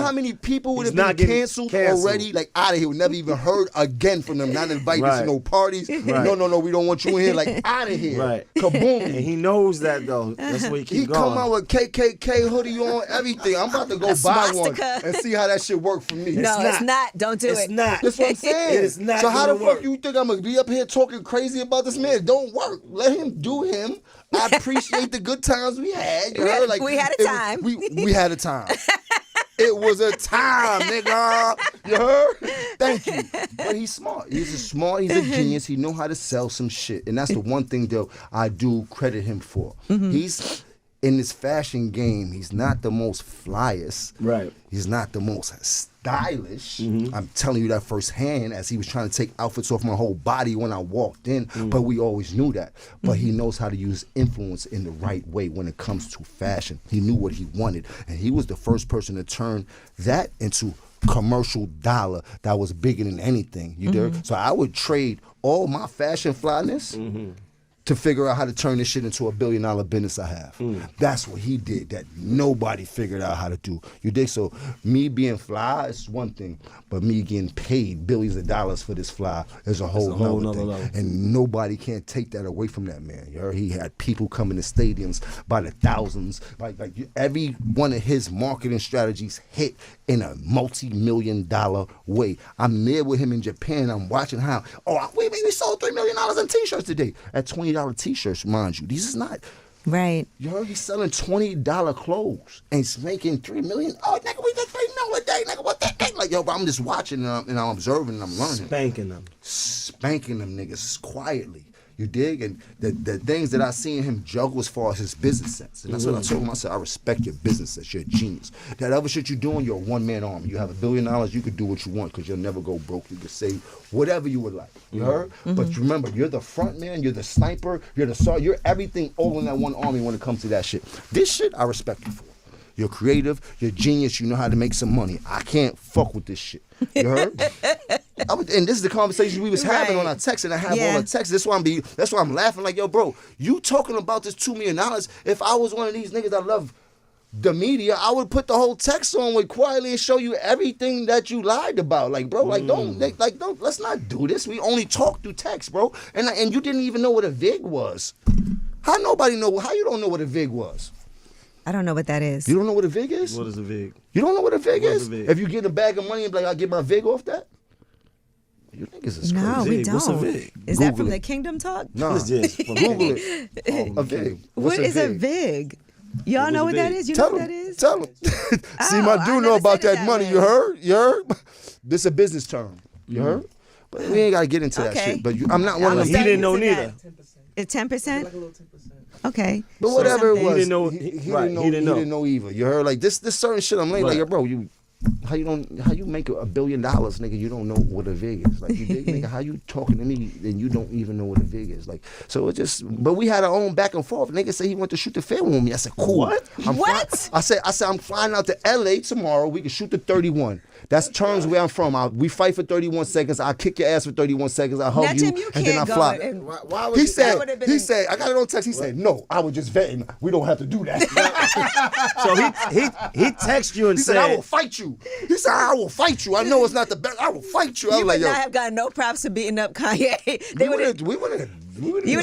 how many people would have been canceled already? Like, out of here. We never even heard again from them. Not invited to no parties. Right. No, we don't want you in here. Like, out of here. Right. Kaboom. And he knows that, though. That's why he keep going. He come out with KKK hoodie on, everything. I'm about to go buy one and see how that shit work for me. No, it's not. Don't do it. It's not. That's what I'm saying. It is not. So how the fuck you think I'm going to be up here talking crazy about this man? It don't work. Let him do him. I appreciate the good times we had. You heard? Like, we had a time. We had a time. It was a time, nigga. You heard? Thank you. But he's smart. He's a genius. He know how to sell some shit. And that's the one thing, though, I do credit him for. He's in this fashion game, he's not the most flyest. Right. He's not the most stylish. I'm telling you that firsthand as he was trying to take outfits off my whole body when I walked in. But we always knew that. But he knows how to use influence in the right way when it comes to fashion. He knew what he wanted. And he was the first person to turn that into commercial dollar that was bigger than anything. You dig? So I would trade all my fashion flyness to figure out how to turn this shit into a $1 billion business I have. That's what he did that nobody figured out how to do. You dig? So me being fly is one thing, but me getting paid billions of dollars for this fly is a whole nother thing. Level. And nobody can take that away from that man. You heard? He had people coming to stadiums by the thousands. Like every one of his marketing strategies hit in a multi-million-dollar way. I'm there with him in Japan. I'm watching how, we sold $3 million in t-shirts today at $20 t-shirts, mind you. These is not right. You heard he's selling $20 clothes and he's making $3 million. Oh, nigga, we did $3 million a day, nigga. What that thing? Like, yo, but I'm just watching and I'm observing and I'm learning. Spanking them niggas quietly. You dig? And the things that I seen him juggle as far as his business sense. And that's what I told him. I said, I respect your business sense. You're a genius. That other shit you're doing, you're a one-man army. You have $1 billion, you could do what you want because you'll never go broke. You could say whatever you would like. You heard? But remember, you're the front man, you're the sniper, you're everything all in that one army when it comes to that shit. This shit, I respect you for. You're creative, you're genius, you know how to make some money. I can't fuck with this shit. You heard? And this is the conversation we was having on our text, and I have all the texts. That's why I'm laughing like, yo, bro, you talking about this $2 million. If I was one of these niggas that love the media, I would put the whole text on with quietly and show you everything that you lied about. Like, bro, don't, let's not do this. We only talk through text, bro. And you didn't even know what a VIG was. How you don't know what a VIG was? I don't know what that is. You don't know what a VIG is? What is a VIG? You don't know what a VIG is? A VIG? If you get a bag of money and be like, I'll get my VIG off that? You niggas is crazy. No, we don't. What's a VIG? Is Google that from it. the Kingdom Talk? No. What's this? Google it. A VIG. What is a VIG? Y'all know what that is? You know what that is? Tell him. See, my dude know about that money. You heard? This is a business term. You heard? But we ain't got to get into that shit. But I'm not one of them. He didn't know neither. It's 10%? Like a little 10%. Okay. But whatever it was, he didn't know. He didn't know either. You heard? Like this certain shit. I'm like, yo, bro, how you make $1 billion, nigga? You don't know what a VIG is. Like, you dig, nigga? How you talking to me and you don't even know what a VIG is? Like, so it just. But we had our own back and forth. Nigga said he went to shoot the film with me. I said, cool. What? I said I'm flying out to LA tomorrow. We can shoot the 31. That's terms where I'm from. We fight for 31 seconds. I kick your ass for 31 seconds. I hug you, and then I fly. He said, I got it on text. He said, no, I was just vetting. We don't have to do that. So he texted you and said, I will fight you. He said, I will fight you. I know it's not the best. I will fight you. You would not have gotten no props for beating up Kanye. You would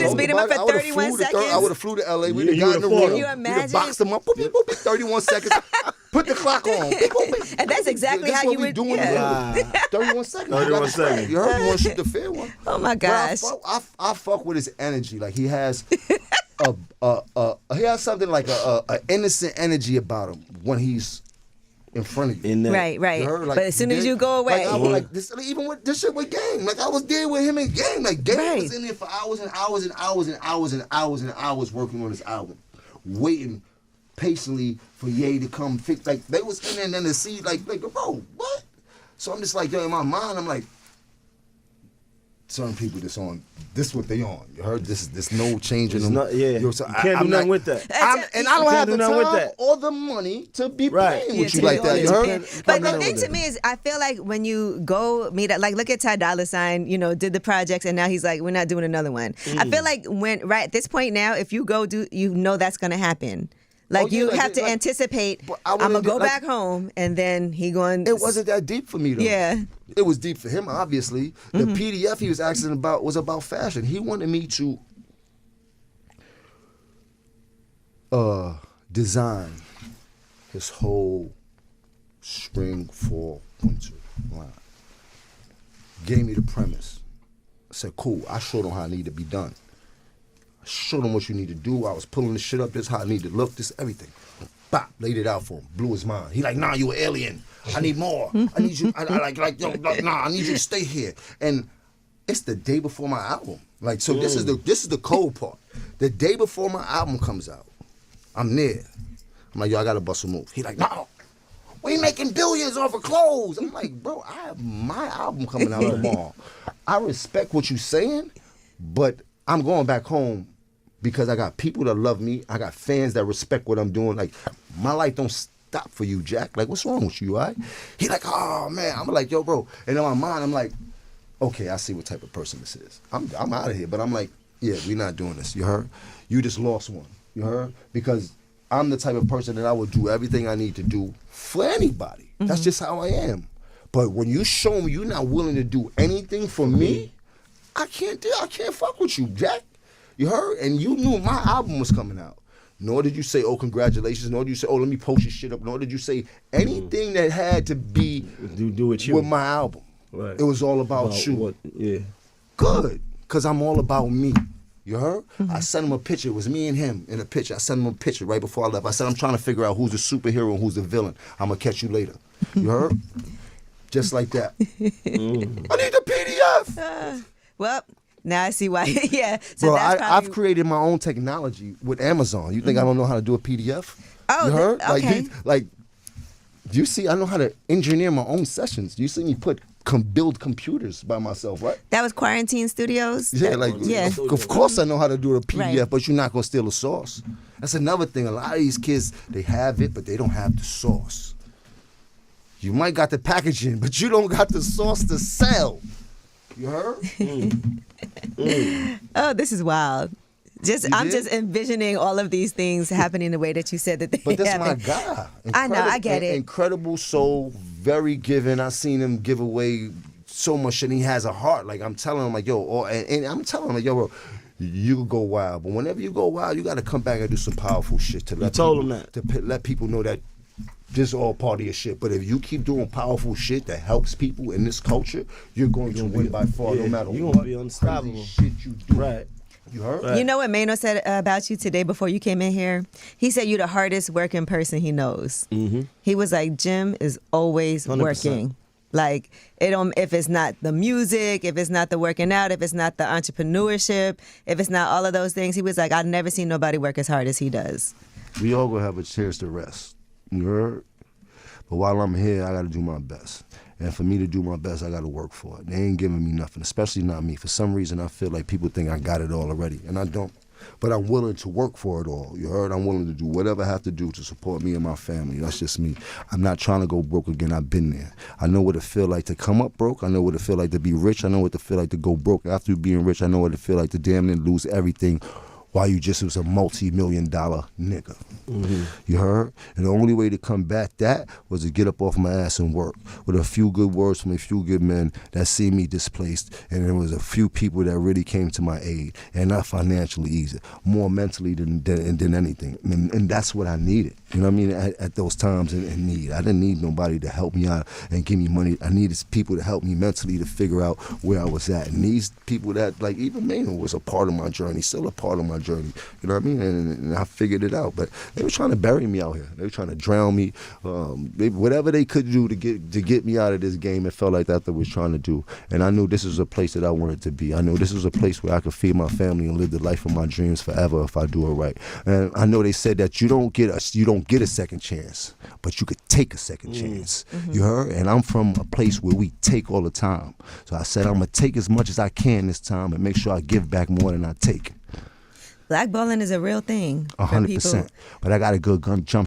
have beat him up for 31 seconds. I would have flew to LA. We'd have gotten in the room. Can you imagine? We'd have boxed him up. 31 seconds. Put the clock on. And that's exactly how you would do it. 31 seconds. 31 seconds. You heard me want to shoot the fair one. Oh my gosh. I fuck with his energy. Like he has something like a innocent energy about him when he's in front of you. Right. Like, but as soon as you go away. Like, I was like this, even with this shit with Game. Like I was there with him in Game. Like Game was in there for hours and hours and hours and hours and hours and hours working on his album. Waiting patiently for Ye to come fix. Like they was in there and then to see like bro, what? So I'm just like, yo, in my mind, I'm like, certain people that's on, this what they on. You heard? There's no change in them. Yo, so you can't do nothing with that. And I don't have the time or the money to be playing with you like that. You heard? But the thing to me is, I feel like when you go meet up, like look at Ty Dolla $ign, did the projects and now he's like, we're not doing another one. I feel like at this point now, if you go do, that's going to happen. Like Oh, yeah, you like have to like- anticipate. But I I'm gonna wouldn't go like- back home, and then he going. It wasn't that deep for me though. Yeah. It was deep for him, obviously. The PDF he was asking about was about fashion. He wanted me to design his whole spring, fall, winter line. Gave me the premise. I said, cool. I showed him how it needed to be done. I showed him what you need to do. I was pulling the shit up. This how it needed to look. This everything. Bop, laid it out for him. Blew his mind. He like, nah, you an alien. I need more. I need you. I yo, nah. I need you to stay here. And it's the day before my album. Like, so this is the cold part. The day before my album comes out, I'm there. I'm like, yo, I gotta bust a move. He like, no. We making billions off of clothes. I'm like, bro, I have my album coming out tomorrow. I respect what you're saying, but I'm going back home because I got people that love me. I got fans that respect what I'm doing. Like, my life don't stop for you, Jack. Like, what's wrong with you, all right? He like, oh, man. I'm like, yo, bro. And in my mind, I'm like, okay, I see what type of person this is. I'm out of here. But I'm like, yeah, we're not doing this. You heard? You just lost one. You heard? Because I'm the type of person that I would do everything I need to do for anybody. Mm-hmm. That's just how I am. But when you show me you're not willing to do anything for me, I can't fuck with you, Jack. You heard? And you knew my album was coming out. Nor did you say, oh, congratulations. Nor did you say, oh, let me post your shit up. Nor did you say anything that had to be do with you. With my album. Right. It was all about you. Yeah. Good. Because I'm all about me. You heard? Mm-hmm. I sent him a picture. It was me and him in a picture. I sent him a picture right before I left. I said, I'm trying to figure out who's the superhero and who's the villain. I'm going to catch you later. You heard? Just like that. I need the PDF. Well, now I see why. Yeah. So Bro, that's I've created my own technology with Amazon. You think I don't know how to do a PDF? Oh, you heard? okay. Do you see? I know how to engineer my own sessions. You see me build computers by myself, right? That was Quarantine Studios? Yeah, Of course I know how to do a PDF, right. But you're not going to steal the sauce. That's another thing. A lot of these kids, they have it, but they don't have the sauce. You might got the packaging, but you don't got the sauce to sell. You heard? Oh, this is wild. I'm just envisioning all of these things happening the way that you said that they But that's happen. my guy. I know, I get it. Incredible soul, very giving. I seen him give away so much shit. And he has a heart. Like, I'm telling him, like, yo, and I'm telling him, like, yo, bro, you could go wild. But whenever you go wild, you got to come back and do some powerful shit to let let people know that this is all part of your shit. But if you keep doing powerful shit that helps people in this culture, you're going to win by far, no matter what. You're going to be unstoppable. Shit you do. Right. You heard? Right. You know what Maino said about you today before you came in here? He said you're the hardest working person he knows. Mm-hmm. He was like, Jim is always 100%. Working. Like, if it's not the music, if it's not the working out, if it's not the entrepreneurship, if it's not all of those things, he was like, I've never seen nobody work as hard as he does. We all gonna have a chance to rest. You heard? But while I'm here, I gotta do my best. And for me to do my best, I got to work for it. They ain't giving me nothing, especially not me. For some reason, I feel like people think I got it all already, and I don't. But I'm willing to work for it all. You heard? I'm willing to do whatever I have to do to support me and my family. That's just me. I'm not trying to go broke again. I've been there. I know what it feel like to come up broke. I know what it feel like to be rich. I know what it feel like to go broke after being rich. I know what it feel like to damn near lose everything while you just was a multi-million-dollar nigga. Mm-hmm. You heard? And the only way to combat that was to get up off my ass and work with a few good words from a few good men that see me displaced, and there was a few people that really came to my aid, and not financially either, more mentally than anything. And that's what I needed. You know what I mean? At those times in need. I didn't need nobody to help me out and give me money. I needed people to help me mentally to figure out where I was at. And these people that, like, even Maino was a part of my journey, still a part of my journey. You know what I mean? And I figured it out. But they were trying to bury me out here. They were trying to drown me. Whatever they could do to get me out of this game, it felt like that's what they was trying to do. And I knew this was a place that I wanted to be. I knew this was a place where I could feed my family and live the life of my dreams forever if I do it right. And I know they said that you don't get a second chance, but you could take a second chance. Mm-hmm. You heard? And I'm from a place where we take all the time. So I said I'm gonna take as much as I can this time and make sure I give back more than I take. Blackballing is a real thing. 100%. But I got a good gun jump.